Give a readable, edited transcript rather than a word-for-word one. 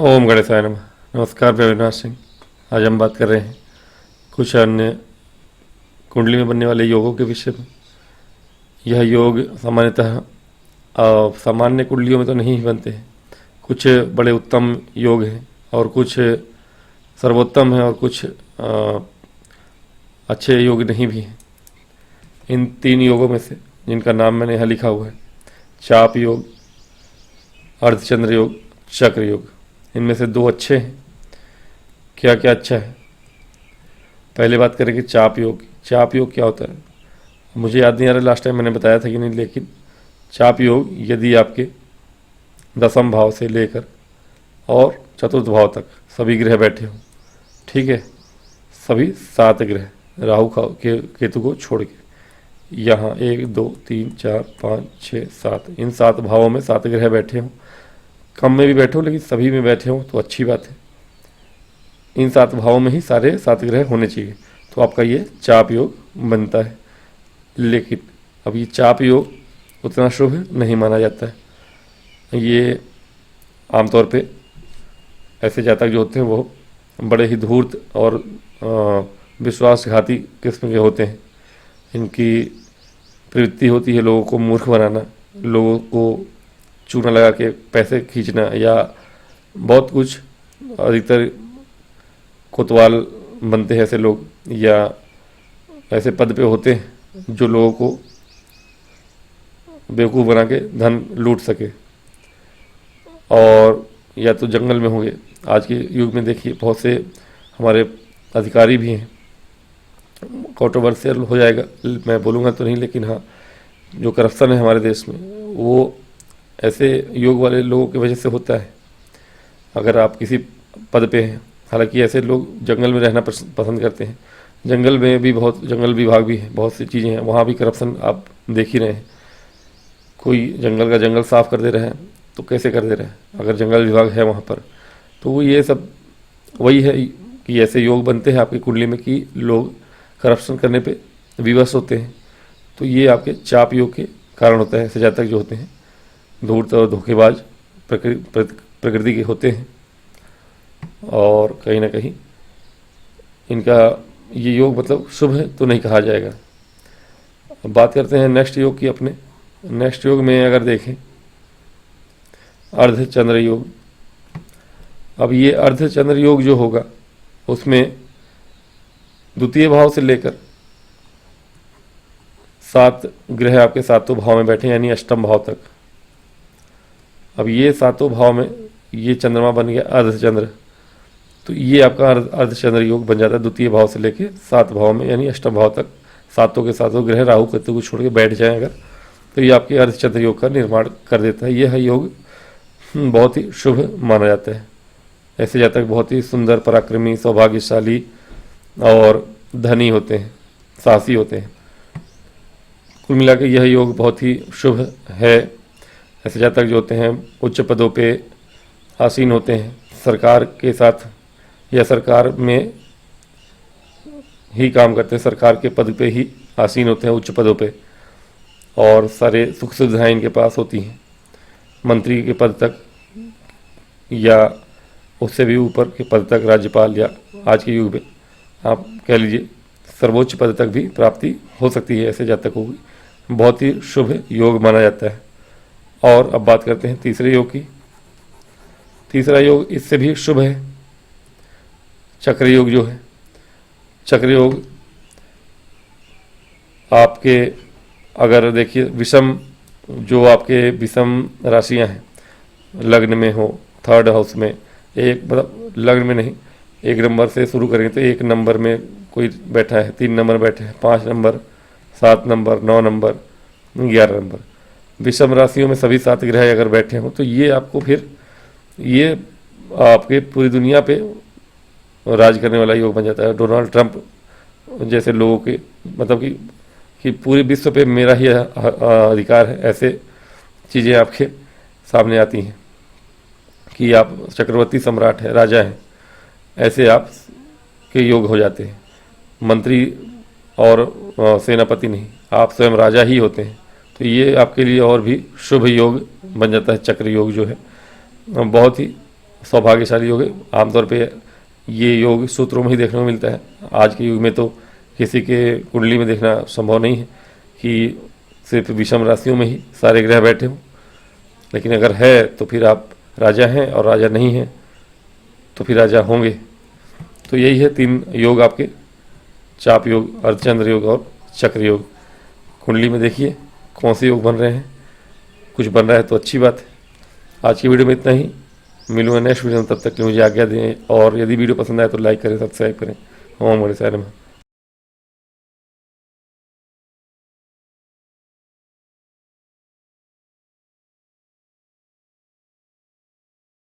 ओम गणेशाय नमः। नमस्कार, मैं अविनाश सिंह। आज हम बात कर रहे हैं कुछ अन्य कुंडली में बनने वाले योगों के विषय में। यह योग सामान्यतः सामान्य कुंडलियों में तो नहीं बनते हैं। कुछ बड़े उत्तम योग हैं और कुछ सर्वोत्तम हैं और कुछ अच्छे योग नहीं भी हैं। इन 3 योगों में से जिनका नाम मैंने यहाँ लिखा हुआ है, चाप योग, अर्धचंद्र योग, चक्र योग, इनमें से 2 अच्छे हैं। क्या क्या अच्छा है? पहले बात करेंगे चाप योग की। चाप योग क्या होता है मुझे याद नहीं आ रहा, लास्ट टाइम मैंने बताया था कि नहीं, लेकिन चाप योग यदि आपके 10वें भाव से लेकर और चतुर्थ भाव तक सभी ग्रह बैठे हों, ठीक है, सभी 7 ग्रह राहु केतु को छोड़ के, यहाँ 1 2 3 4 5 6 7, इन 7 भावों में 7 ग्रह बैठे हों, कम में भी बैठे हो लेकिन सभी में बैठे हो तो अच्छी बात है। इन 7 भावों में ही सारे 7 ग्रह होने चाहिए, तो आपका ये चाप योग बनता है। लेकिन अब ये चाप योग उतना शुभ नहीं माना जाता है। ये आमतौर पे ऐसे जातक जो होते हैं वो बड़े ही धूर्त और विश्वासघाती किस्म के होते हैं। इनकी प्रवृत्ति होती है लोगों को मूर्ख बनाना, लोगों को चूना लगा के पैसे खींचना, या बहुत कुछ। अधिकतर कोतवाल बनते हैं ऐसे लोग, या ऐसे पद पे होते हैं जो लोगों को बेवकूफ़ बना के धन लूट सके, और या तो जंगल में होंगे। आज के युग में देखिए बहुत से हमारे अधिकारी भी हैं, कंट्रोवर्शियल हो जाएगा मैं बोलूँगा तो नहीं, लेकिन हाँ, जो करप्शन है हमारे देश में वो ऐसे योग वाले लोगों की वजह से होता है। अगर आप किसी पद पे हैं, हालांकि ऐसे लोग जंगल में रहना पसंद करते हैं, जंगल में भी बहुत, जंगल विभाग भी है, बहुत सी चीज़ें हैं, वहाँ भी करप्शन आप देख ही रहे हैं। कोई जंगल का जंगल साफ कर दे रहे हैं तो कैसे कर दे रहे हैं, अगर जंगल विभाग है वहाँ पर, तो वो ये सब वही है कि ऐसे योग बनते हैं आपकी कुंडली में कि लोग करप्शन करने पे विवश होते हैं। तो ये आपके चाप योग के कारण होता है। ऐसे जातक जो होते हैं धूर्त और धोखेबाज प्रकृति के होते हैं, और कहीं ना कहीं इनका ये योग मतलब शुभ है तो नहीं कहा जाएगा। अब बात करते हैं नेक्स्ट योग की। अपने नेक्स्ट योग में अगर देखें अर्धचंद्र योग। अब ये अर्धचंद्र योग जो होगा उसमें द्वितीय भाव से लेकर 7 ग्रह आपके 7 भाव में बैठे, यानी अष्टम भाव तक। अब ये 7 भाव में ये चंद्रमा बन गया अर्धचंद्र, तो ये आपका अर्धचंद्र योग बन जाता है। द्वितीय भाव से लेके 7 भाव में यानी अष्टम भाव तक 7 के 7 ग्रह राहु केतु को छोड़ के बैठ जाए अगर, तो ये आपके अर्धचंद्र योग का निर्माण कर देता है। यह योग बहुत ही शुभ माना जाता है। ऐसे जातक बहुत ही सुंदर, पराक्रमी, सौभाग्यशाली और धनी होते हैं, साहसी होते हैं। कुल मिला के यह योग बहुत ही शुभ है। ऐसे जातक जो होते हैं उच्च पदों पे आसीन होते हैं, सरकार के साथ या सरकार में ही काम करते हैं, सरकार के पद पे ही आसीन होते हैं, उच्च पदों पे, और सारे सुख सुविधाएं इनके पास होती हैं। मंत्री के पद तक या उससे भी ऊपर के पद तक, राज्यपाल या आज के युग में आप कह लीजिए सर्वोच्च पद तक भी प्राप्ति हो सकती है ऐसे जातकों की। बहुत ही शुभ योग माना जाता है। और अब बात करते हैं तीसरे योग की। तीसरा योग इससे भी शुभ है, चक्र योग जो है। चक्र योग आपके अगर देखिए विषम, जो आपके विषम राशियां हैं, लग्न में हो, 3rd हाउस में, एक मतलब लग्न में नहीं, 1 नंबर से शुरू करेंगे तो 1 नंबर में कोई बैठा है, 3 नंबर बैठे हैं, 5 नंबर, 7 नंबर, 9 नंबर, 11 नंबर, विषम राशियों में सभी 7 ग्रह अगर बैठे हों, तो ये आपको फिर ये आपके पूरी दुनिया पे राज करने वाला योग बन जाता है। डोनाल्ड ट्रंप जैसे लोगों के मतलब कि पूरे विश्व पे मेरा ही अधिकार है, ऐसे चीज़ें आपके सामने आती हैं कि आप चक्रवर्ती सम्राट हैं, राजा हैं, ऐसे आप के योग हो जाते हैं। मंत्री और सेनापति नहीं, आप स्वयं राजा ही होते हैं। तो ये आपके लिए और भी शुभ योग बन जाता है। चक्र योग जो है बहुत ही सौभाग्यशाली योग है। आमतौर पे ये योग सूत्रों में ही देखने को मिलता है। आज के युग में तो किसी के कुंडली में देखना संभव नहीं है कि सिर्फ विषम राशियों में ही सारे ग्रह बैठे हों, लेकिन अगर है तो फिर आप राजा हैं, और राजा नहीं हैं तो फिर राजा होंगे। तो यही है 3 योग आपके, चाप योग, अर्धचंद्र योग और चक्र योग। कुंडली में देखिए कौन से योग बन रहे हैं, कुछ बन रहा है तो अच्छी बात है। आज की वीडियो में इतना ही, मिलूंगा नेक्स्ट वीडियो में, तब तक के लिए मुझे आज्ञा दें। और यदि वीडियो पसंद आए तो लाइक करें, सब्सक्राइब करें। ओम गणेशाय नमः।